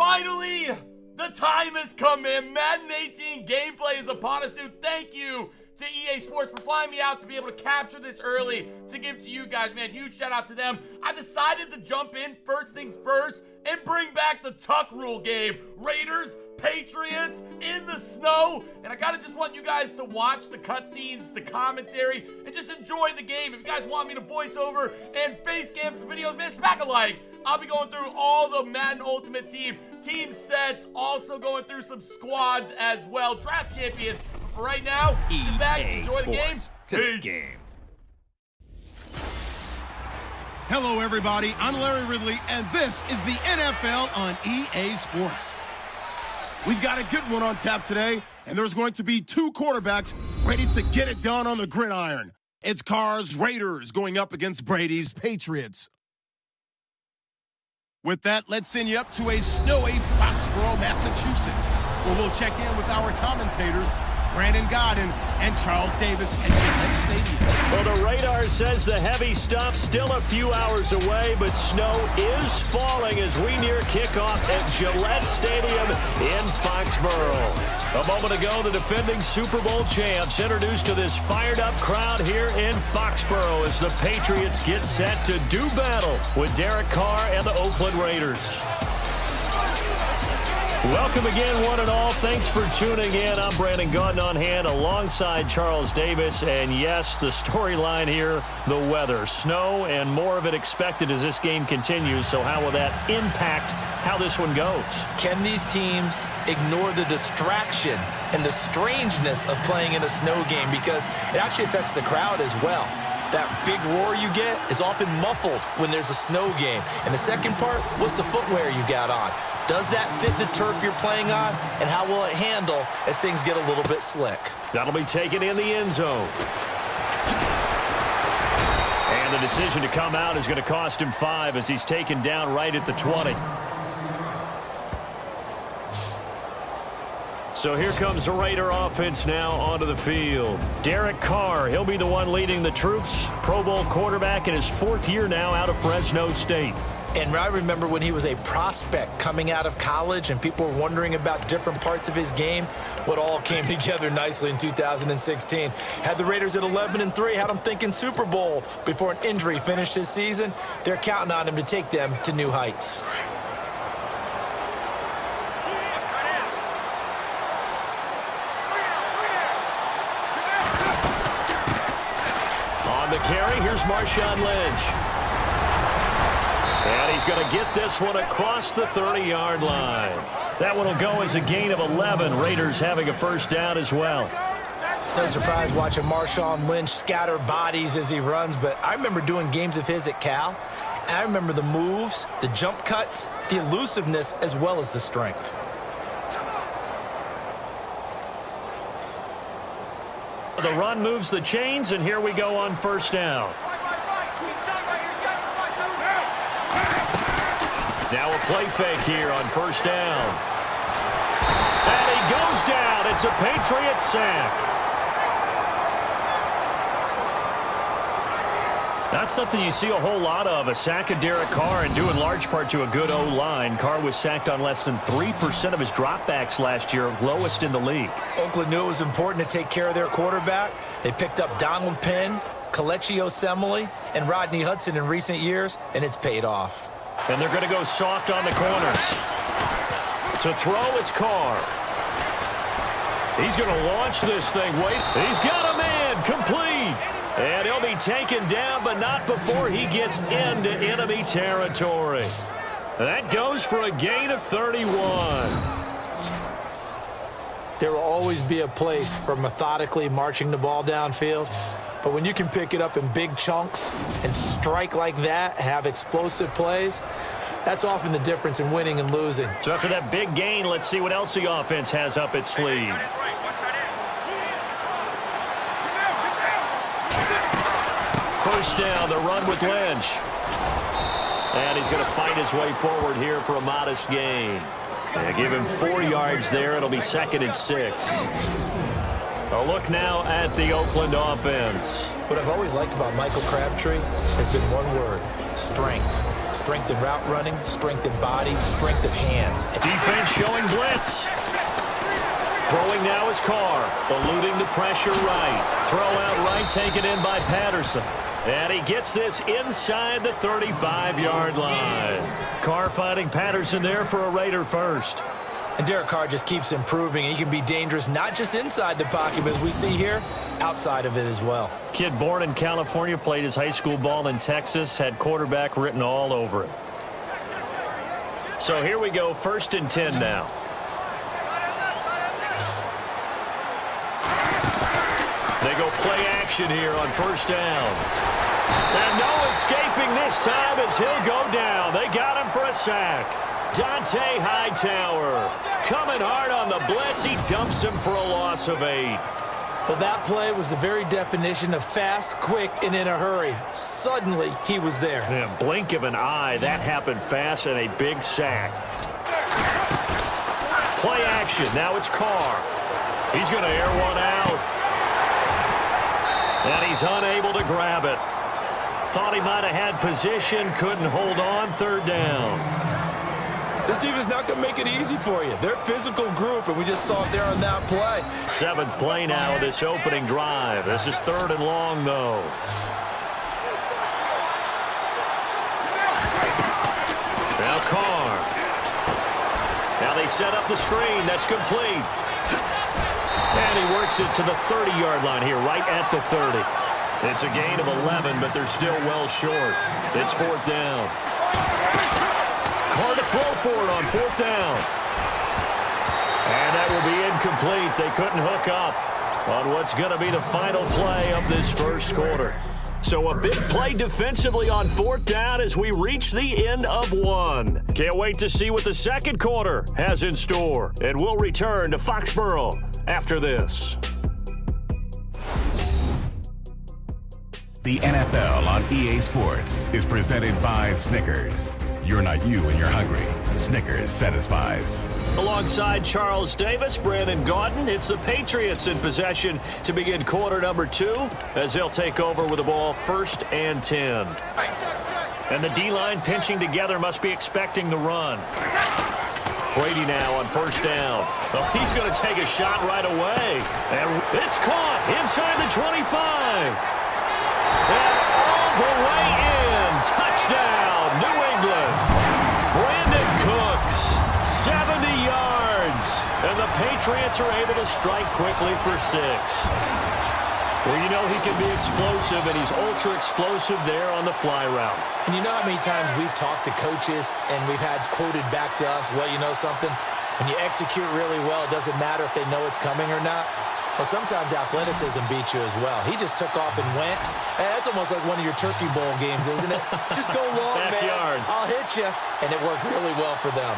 Finally, the time has come, man. Madden 18 gameplay is upon us, dude. Thank you to EA Sports for flying me out to be able to capture this early to give to you guys, man. Huge shout out to them. I decided to jump in first things first and bring back the ToKe rule game. Raiders, Patriots, in the snow. And I gotta just want you guys to watch the cutscenes, the commentary, and just enjoy the game. If you guys want me to voice over and face cam some videos, man, smack a like. I'll be going through all the Madden Ultimate Team sets, also going through some squads as well. Draft champions. But for right now, sit back, enjoy the game. Peace. Hello, everybody. I'm Larry Ridley, and this is the NFL on EA Sports. We've got a good one on tap today, and there's going to be two quarterbacks ready to get it done on the gridiron. It's Carr's Raiders going up against Brady's Patriots. With that, let's send you up to a snowy Foxborough, Massachusetts, where we'll check in with our commentators, Brandon Godden and Charles Davis at Gillette Stadium. Well, the radar says the heavy stuff still a few hours away, but snow is falling as we near kickoff at Gillette Stadium in Foxborough. A moment ago, the defending Super Bowl champs introduced to this fired-up crowd here in Foxborough as the Patriots get set to do battle with Derek Carr and the Oakland Raiders. Welcome again, one and all. Thanks for tuning in. I'm Brandon Godden on hand alongside Charles Davis. And yes, the storyline here, the weather. Snow and more of it expected as this game continues. So how will that impact how this one goes? Can these teams ignore the distraction and the strangeness of playing in a snow game? Because it actually affects the crowd as well. That big roar you get is often muffled when there's a snow game. And the second part, what's the footwear you got on? Does that fit the turf you're playing on? And how will it handle as things get a little bit slick? That'll be taken in the end zone. And the decision to come out is going to cost him 5 as he's taken down right at the 20. So here comes the Raider offense now onto the field. Derek Carr, he'll be the one leading the troops. Pro Bowl quarterback in his 4th year now out of Fresno State. And I remember when he was a prospect coming out of college and people were wondering about different parts of his game. What all came together nicely in 2016. Had the Raiders at 11-3, had them thinking Super Bowl before an injury finished his season. They're counting on him to take them to new heights. On the carry, here's Marshawn Lynch. And he's going to get this one across the 30-yard line. That one will go as a gain of 11. Raiders having a first down as well. No surprise watching Marshawn Lynch scatter bodies as he runs, but I remember doing games of his at Cal. And I remember the moves, the jump cuts, the elusiveness, as well as the strength. The run moves the chains, and here we go on first down. Now a play fake here on first down. And he goes down. It's a Patriots sack. That's something you see a whole lot of, a sack of Derek Carr, and due in large part to a good O-line. Carr was sacked on less than 3% of his dropbacks last year, lowest in the league. Oakland knew it was important to take care of their quarterback. They picked up Donald Penn, Kelechi Osemele, and Rodney Hudson in recent years, and it's paid off. And they're going to go soft on the corners. To throw, it's Carr. He's going to launch this thing. Wait, he's got a man, complete. And he'll be taken down, but not before he gets into enemy territory. That goes for a gain of 31. There will always be a place for methodically marching the ball downfield. But when you can pick it up in big chunks and strike like that, have explosive plays, that's often the difference in winning and losing. So after that big gain, let's see what else the offense has up its sleeve. First down, the run with Lynch. And he's going to fight his way forward here for a modest gain. They give him 4 yards there. It'll be 2nd and 6. A look now at the Oakland offense. What I've always liked about Michael Crabtree has been one word: strength. Strength in route running, strength in body, strength of hands. Defense showing blitz. Throwing now is Carr, eluding the pressure right. Throw out right, taken in by Patterson. And he gets this inside the 35-yard line. Carr finding Patterson there for a Raider first. And Derek Carr just keeps improving. He can be dangerous not just inside the pocket, but as we see here, outside of it as well. Kid born in California, played his high school ball in Texas, had quarterback written all over it. So here we go, 1st and 10 now. They go play action here on 1st down. And no escaping this time as he'll go down. They got him for a sack. Dante Hightower coming hard on the blitz. He dumps him for a loss of 8. Well, that play was the very definition of fast, quick, and in a hurry. Suddenly, he was there. Yeah, blink of an eye. That happened fast and a big sack. Play action. Now it's Carr. He's going to air one out. And he's unable to grab it. Thought he might have had position. Couldn't hold on. 3rd down. This defense not going to make it easy for you. They're a physical group, and we just saw it there on that play. 7th play now of this opening drive. This is 3rd and long, though. Now Carr. Now they set up the screen. That's complete. And he works it to the 30-yard line here, right at the 30. It's a gain of 11, but they're still well short. It's 4th down. Carr to throw for it on 4th down. And that will be incomplete. They couldn't hook up on what's going to be the final play of this first quarter. So a big play defensively on 4th down as we reach the end of 1. Can't wait to see what the second quarter has in store. And we'll return to Foxborough after this. The NFL on EA Sports is presented by Snickers. You're not you when you're hungry. Snickers satisfies. Alongside Charles Davis, Brandon Gaudin, it's the Patriots in possession to begin quarter number 2 as they'll take over with the ball 1st and 10. And the D-line pinching together must be expecting the run. Brady now on 1st down. Oh, he's going to take a shot right away. And it's caught inside the 25. And all the way in. Touchdown, New England. Brandon Cooks, 70 yards. And the Patriots are able to strike quickly for 6. Well, you know he can be explosive, and he's ultra-explosive there on the fly route. And you know how many times we've talked to coaches and we've had quoted back to us, well, you know something? When you execute really well, it doesn't matter if they know it's coming or not. Well, sometimes athleticism beats you as well. He just took off and went. Hey, that's almost like one of your Turkey Bowl games, isn't it? Just go long, Backyard. man. I'll hit you. And it worked really well for them.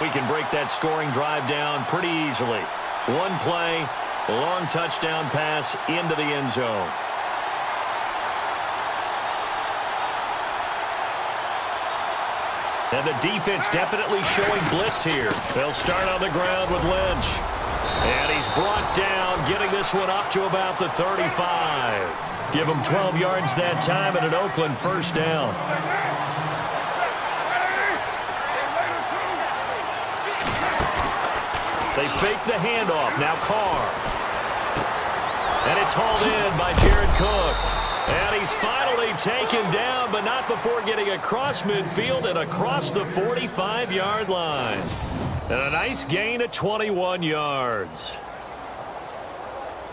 We can break that scoring drive down pretty easily. One play, a long touchdown pass into the end zone. And the defense definitely showing blitz here. They'll start on the ground with Lynch. And he's brought down, getting this one up to about the 35. Give him 12 yards that time and an Oakland 1st down. They fake the handoff. Now Carr. And it's hauled in by Jared Cook. And he's finally taken down, but not before getting across midfield and across the 45-yard line. And a nice gain of 21 yards.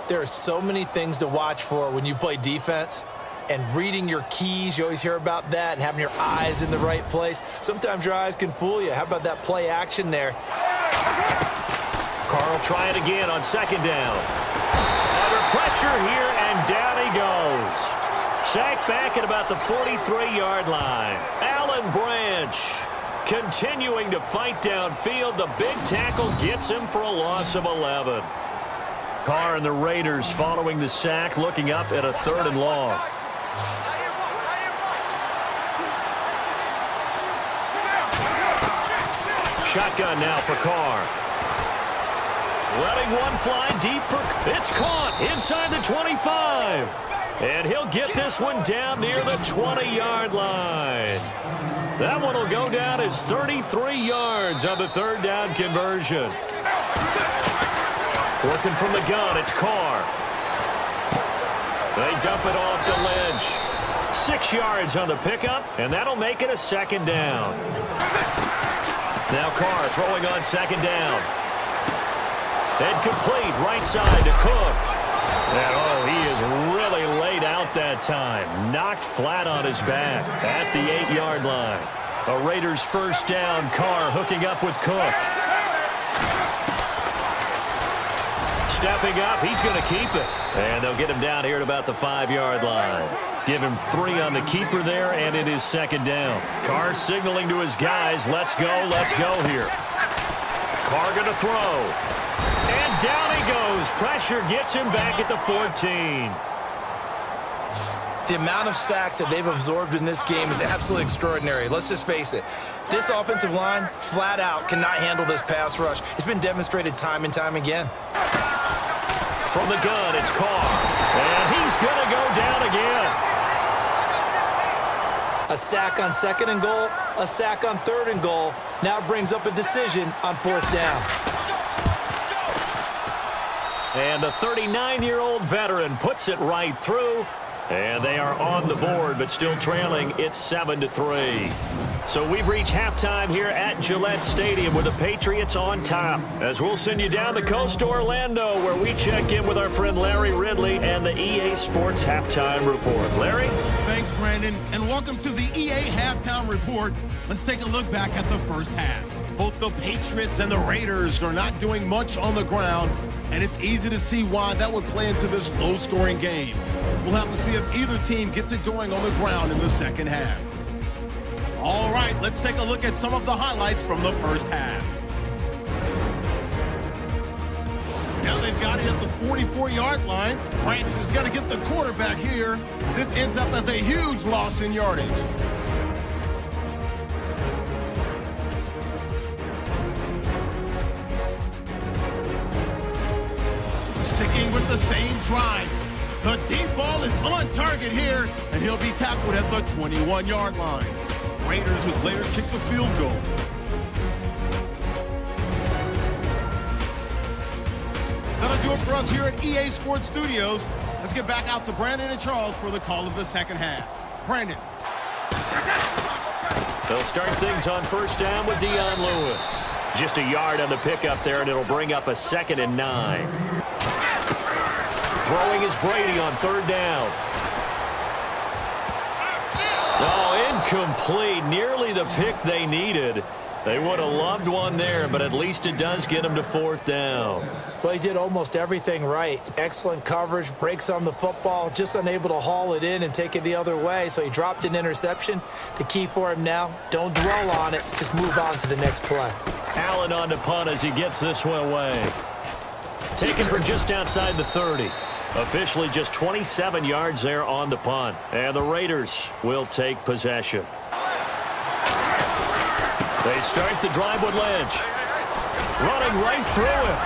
There are so many things to watch for when you play defense. And reading your keys, you always hear about that, and having your eyes in the right place. Sometimes your eyes can fool you. How about that play action there? Carr will try it again on 2nd down. Under pressure here, and down he goes. Sacked back at about the 43-yard line. Alan Branch continuing to fight downfield. The big tackle gets him for a loss of 11. Carr and the Raiders following the sack, looking up at a 3rd and long. Shotgun now for Carr. Letting one fly deep for... It's caught inside the 25. And he'll get this one down near the 20-yard line. That one will go down as 33 yards on the third down conversion. Working from the gun, it's Carr. They dump it off to Lynch. 6 yards on the pickup, and that'll make it a second down. Now Carr throwing on second down. And complete right side to Cook. And oh, he is really laid out that time. Knocked flat on his back at the 8-yard line. A Raiders first down. Carr hooking up with Cook. Stepping up, he's going to keep it. And they'll get him down here at about the 5-yard line. Give him 3 on the keeper there, and it is second down. Carr signaling to his guys, let's go here. Carr going to throw. And down he goes. Pressure gets him back at the 14. The amount of sacks that they've absorbed in this game is absolutely extraordinary. Let's just face it. This offensive line, flat out, cannot handle this pass rush. It's been demonstrated time and time again. From the gun, it's Carr. And he's going to go down again. A sack on 2nd and goal, a sack on 3rd and goal. Now brings up a decision on 4th down. And the 39-year-old veteran puts it right through. And they are on the board, but still trailing. It's 7-3. So we've reached halftime here at Gillette Stadium with the Patriots on top. As we'll send you down the coast to Orlando, where we check in with our friend Larry Ridley and the EA Sports Halftime Report. Larry? Thanks, Brandon, and welcome to the EA Halftime Report. Let's take a look back at the first half. Both the Patriots and the Raiders are not doing much on the ground, and it's easy to see why that would play into this low-scoring game. We'll have to see if either team gets it going on the ground in the second half. All right, let's take a look at some of the highlights from the first half. Now they've got it at the 44-yard line. Branch is going to get the quarterback here. This ends up as a huge loss in yardage. Sticking with the same drive. The deep ball is on target here, and he'll be tackled at the 21-yard line. Raiders would later kick the field goal. That'll do it for us here at EA Sports Studios. Let's get back out to Brandon and Charles for the call of the second half. Brandon. They'll start things on first down with Dion Lewis. Just a yard on the pickup there, and it'll bring up a 2nd and 9. Throwing is Brady on 3rd down. Oh, incomplete. Nearly the pick they needed. They would have loved one there, but at least it does get them to 4th down. Well, he did almost everything right. Excellent coverage, breaks on the football, just unable to haul it in and take it the other way, so he dropped an interception. The key for him now, don't dwell on it, just move on to the next play. Allen on the punt as he gets this one away. Taken from just outside the 30. Officially just 27 yards there on the punt. And the Raiders will take possession. They start the drive with Lynch. Running right through him.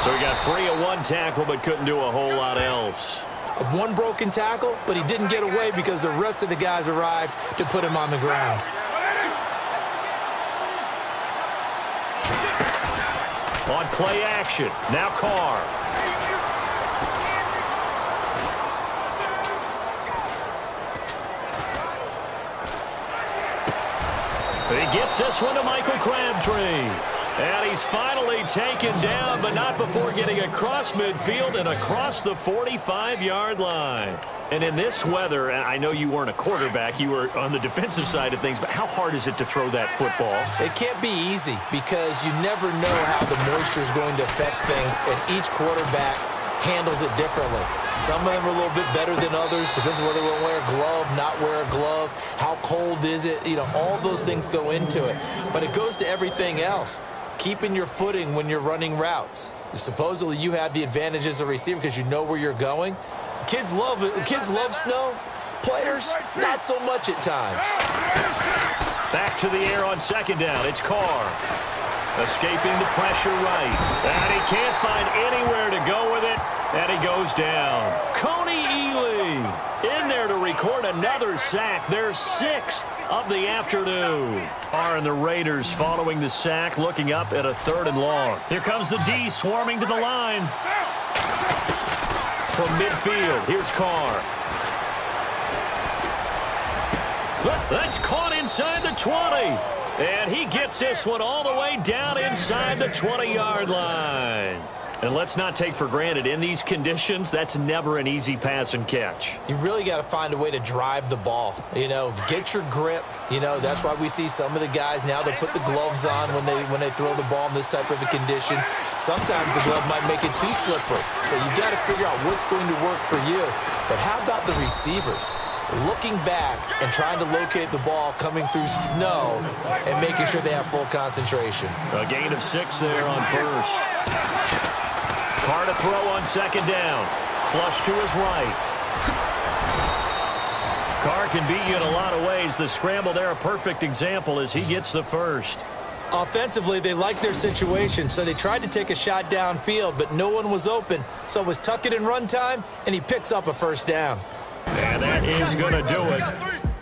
So he got free of one tackle but couldn't do a whole lot else. One broken tackle, but he didn't get away because the rest of the guys arrived to put him on the ground. On play action, now Carr. He gets this one to Michael Crabtree. And he's finally taken down, but not before getting across midfield and across the 45-yard line. And in this weather, I know you weren't a quarterback, you were on the defensive side of things, but how hard is it to throw that football? It can't be easy because you never know how the moisture is going to affect things, and each quarterback handles it differently. Some of them are a little bit better than others. Depends on whether we'll wear a glove, not wear a glove, how cold is it. You know, all those things go into it. But it goes to everything else. Keeping your footing when you're running routes. Supposedly you have the advantage as a receiver because you know where you're going. Kids love snow. Players, not so much at times. Back to the air on second down. It's Carr. Escaping the pressure right. And he can't find anywhere to go with it. And he goes down. Coney Ely in there to record another sack. Their 6th of the afternoon. And the Raiders following the sack, looking up at a 3rd and long. Here comes the D swarming to the line. From midfield, here's Carr. That's caught inside the 20. And he gets this one all the way down inside the 20-yard line. And let's not take for granted, in these conditions, that's never an easy pass and catch. You really got to find a way to drive the ball. Get your grip. That's why we see some of the guys now that put the gloves on when they throw the ball in this type of a condition. Sometimes the glove might make it too slippery. So you've got to figure out what's going to work for you. But how about the receivers? Looking back and trying to locate the ball coming through snow and making sure they have full concentration. A gain of 6 there on first. Carr to throw on 2nd down. Flush to his right. Carr can beat you in a lot of ways. The scramble there, a perfect example as he gets the first. Offensively, they like their situation, so they tried to take a shot downfield, but no one was open. So it was tuck it in run time, and he picks up a 1st down. And that is going to do it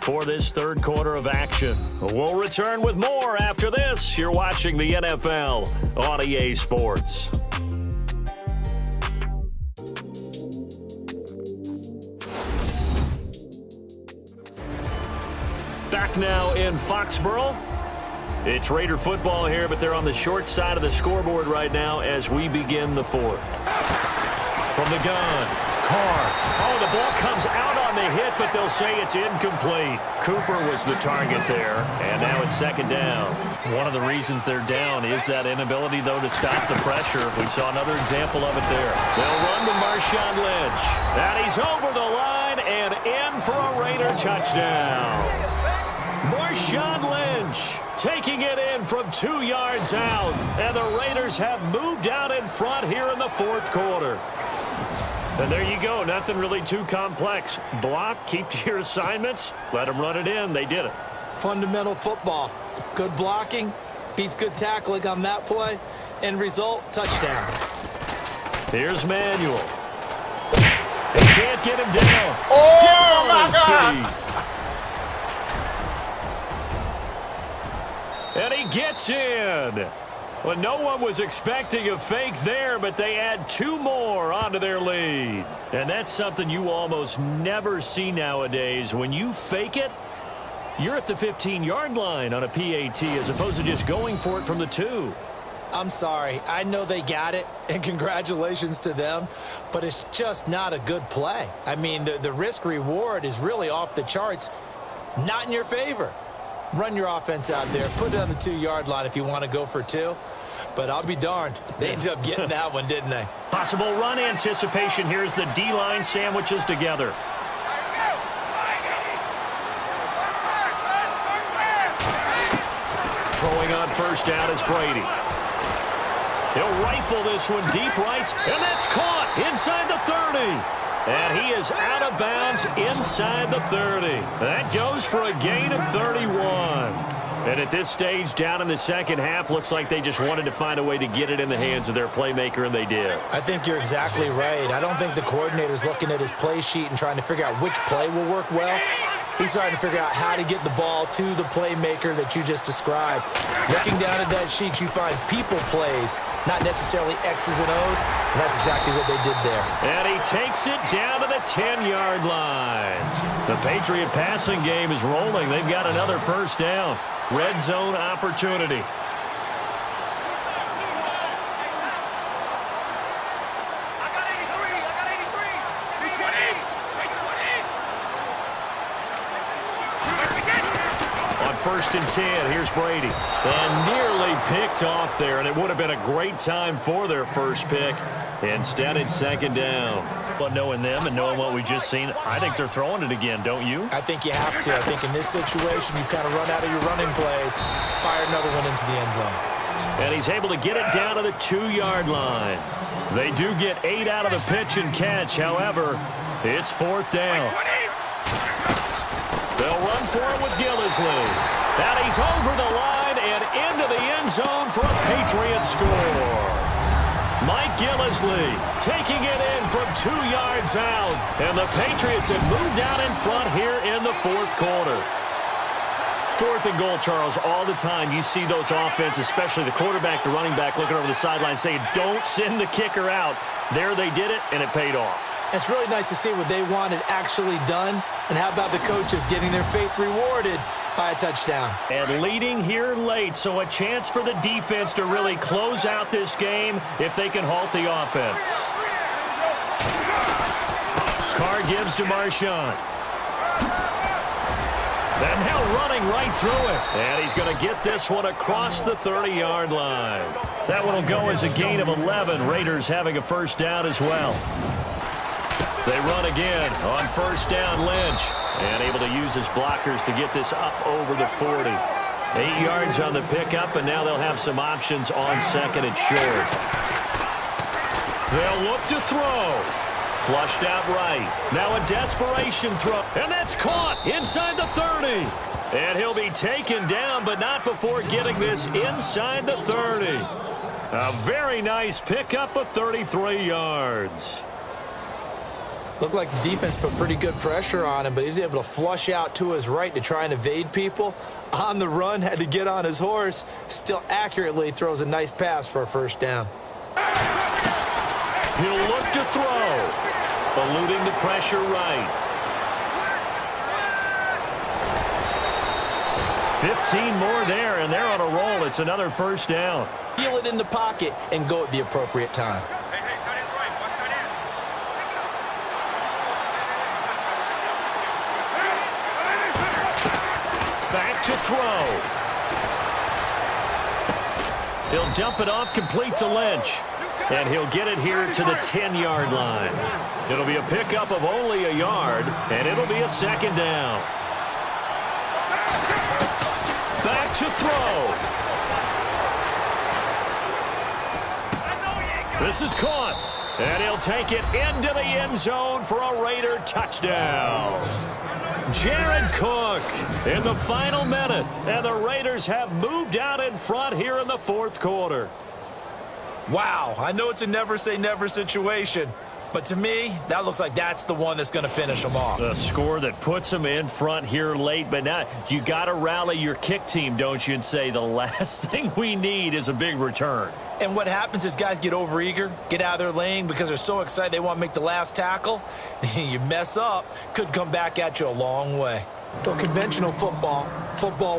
for this 3rd quarter of action. We'll return with more after this. You're watching the NFL on EA Sports. Back now in Foxborough. It's Raider football here, but they're on the short side of the scoreboard right now as we begin the 4th. From the gun, Carr. Oh, the ball comes out on the hit, but they'll say it's incomplete. Cooper was the target there, and now it's 2nd down. One of the reasons they're down is that inability, though, to stop the pressure. We saw another example of it there. They'll run to Marshawn Lynch. And he's over the line and in for a Raider touchdown. Marshawn Lynch taking it in from 2 yards out. And the Raiders have moved out in front here in the 4th quarter. And there you go. Nothing really too complex. Block, keep to your assignments, let them run it in. They did it. Fundamental football. Good blocking, beats good tackling on that play. End result, touchdown. Here's Manuel. He can't get him down. Oh, my God. And he gets in. Well, no one was expecting a fake there, but they add 2 more onto their lead. And that's something you almost never see nowadays. When you fake it, you're at the 15-yard line on a PAT as opposed to just going for it from the 2. I'm sorry. I know they got it, and congratulations to them, but it's just not a good play. I mean, the risk-reward is really off the charts, not in your favor. Run your offense out there. Put it on the 2-yard line if you want to go for 2. But I'll be darned. They ended up getting that one, didn't they? Possible run anticipation here as the D-line sandwiches together. Throwing on 1st down is Brady. He'll rifle this one deep right, and that's caught inside the 30. And he is out of bounds inside the 30. That goes for a gain of 31. And at this stage, down in the 2nd half, looks like they just wanted to find a way to get it in the hands of their playmaker, and they did. I think you're exactly right. I don't think the coordinator's looking at his play sheet and trying to figure out which play will work well. He's trying to figure out how to get the ball to the playmaker that you just described. Looking down at that sheet, you find people plays, not necessarily X's and O's, and that's exactly what they did there. And he takes it down to the 10-yard line. The Patriot passing game is rolling. They've got another 1st down. Red zone opportunity. On 1st and 10, here's Brady. And nearly picked off there, and it would have been a great time for their first pick. Instead, it's 2nd down. But knowing them and knowing what we just seen, I think they're throwing it again, don't you? I think you have to. I think in this situation, you've kind of run out of your running plays, fire another one into the end zone. And he's able to get it down to the 2-yard line. They do get 8 out of the pitch and catch. However, it's 4th down. They'll run for it with Gillisley. And he's over the line and into into the end zone for a Patriots score. Mike Gillislee taking it in from 2 yards out. And the Patriots have moved out in front here in the fourth quarter. 4th and goal, Charles, all the time you see those offenses, especially the quarterback, the running back, looking over the sideline saying, don't send the kicker out. There they did it, and it paid off. It's really nice to see what they wanted actually done. And how about the coaches getting their faith rewarded by a touchdown? And leading here late, so a chance for the defense to really close out this game if they can halt the offense. Carr gives to Marshawn. And now running right through it. And he's going to get this one across the 30-yard line. That one will go as a gain of 11. Raiders having a first down as well. They run again on first down, Lynch. And able to use his blockers to get this up over the 40. 8 yards on the pickup, and now they'll have some options on second and short. They'll look to throw. Flushed out right. Now a desperation throw. And that's caught inside the 30. And he'll be taken down, but not before getting this inside the 30. A very nice pickup of 33 yards. Looked like the defense put pretty good pressure on him, but he's able to flush out to his right to try and evade people. On the run, had to get on his horse. Still accurately throws a nice pass for a first down. He'll look to throw. Eluding the pressure right. 15 more there, and they're on a roll. It's another first down. Feel it in the pocket and go at the appropriate time. Back to throw. He'll dump it off complete to Lynch. And he'll get it here to the 10-yard line. It'll be a pickup of only a yard, and it'll be a second down. Back to throw. This is caught. And he'll take it into the end zone for a Raider touchdown. Jared Cook in the final minute. And the Raiders have moved out in front here in the fourth quarter. Wow, I know it's a never-say-never situation, but to me, that looks like that's the one that's going to finish them off. A score that puts them in front here late, but now you got to rally your kick team, don't you, and say the last thing we need is a big return. And what happens is guys get overeager, get out of their lane because they're so excited they want to make the last tackle. You mess up, could come back at you a long way. So conventional football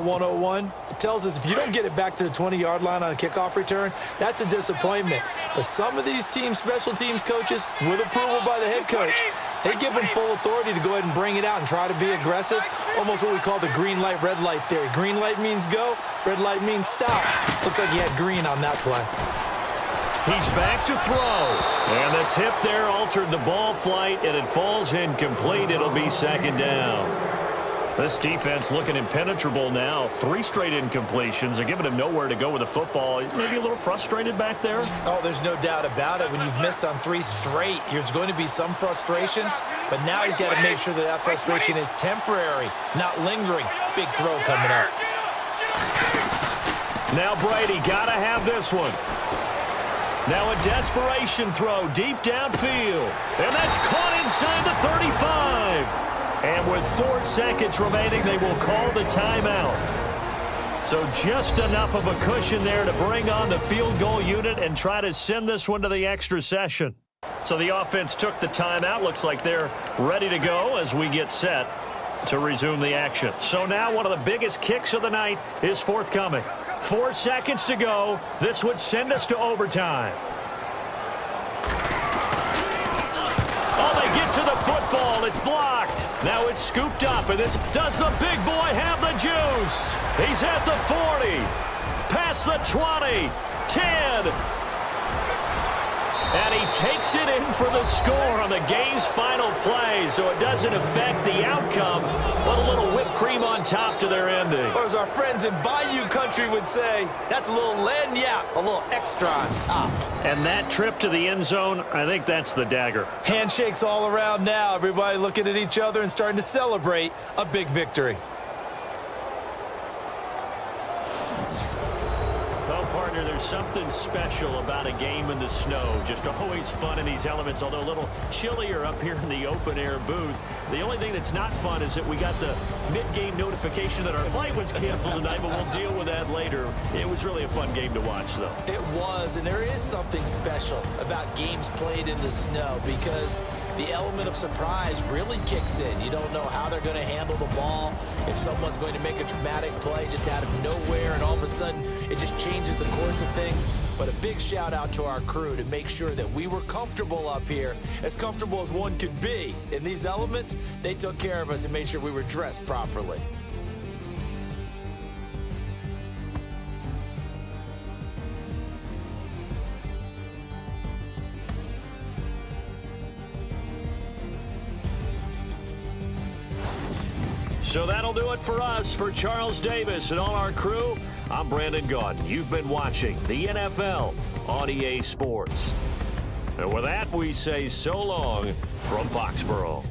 101, tells us if you don't get it back to the 20-yard line on a kickoff return, that's a disappointment. But some of these teams, special teams coaches, with approval by the head coach, they give them full authority to go ahead and bring it out and try to be aggressive, almost what we call the green light, red light theory. Green light means go, red light means stop. Looks like he had green on that play. He's back to throw. And the tip there altered the ball flight, and it falls incomplete. It'll be second down. This defense looking impenetrable now. 3 straight incompletions. They're giving him nowhere to go with the football. Maybe a little frustrated back there. Oh, there's no doubt about it. When you've missed on 3 straight, there's going to be some frustration. But now he's got to make sure that frustration is temporary, not lingering. Big throw coming up. Now Brady got to have this one. Now a desperation throw deep downfield. And that's caught inside the 35. And with 4 seconds remaining, they will call the timeout. So just enough of a cushion there to bring on the field goal unit and try to send this one to the extra session. So the offense took the timeout. Looks like they're ready to go as we get set to resume the action. So now one of the biggest kicks of the night is forthcoming. 4 seconds to go. This would send us to overtime. Oh, they get to the football. It's blocked. Now it's scooped up, and this does the big boy have the juice. He's at the 40, past the 20, 10. And he takes it in for the score on the game's final play, so it doesn't affect the outcome, but a little whipped cream on top to their ending. Or as our friends in Bayou Country would say, that's a little lagniappe, a little extra on top. And that trip to the end zone, I think that's the dagger. Handshakes all around now. Everybody looking at each other and starting to celebrate a big victory. partner, there's something special about a game in the snow. Just always fun in these elements, although a little chillier up here in the open-air booth. The only thing that's not fun is that we got the mid-game notification that our flight was canceled tonight, but we'll deal with that later. It was really a fun game to watch, though. It was, and there is something special about games played in the snow because the element of surprise really kicks in. You don't know how they're going to handle the ball, if someone's going to make a dramatic play just out of nowhere, and all of a sudden it just changes the course of things. But a big shout out to our crew to make sure that we were comfortable up here, as comfortable as one could be. In these elements, they took care of us and made sure we were dressed properly. So that'll do it for us. For Charles Davis and all our crew, I'm Brandon Gaudin. You've been watching the NFL on EA Sports. And with that, we say so long from Foxborough.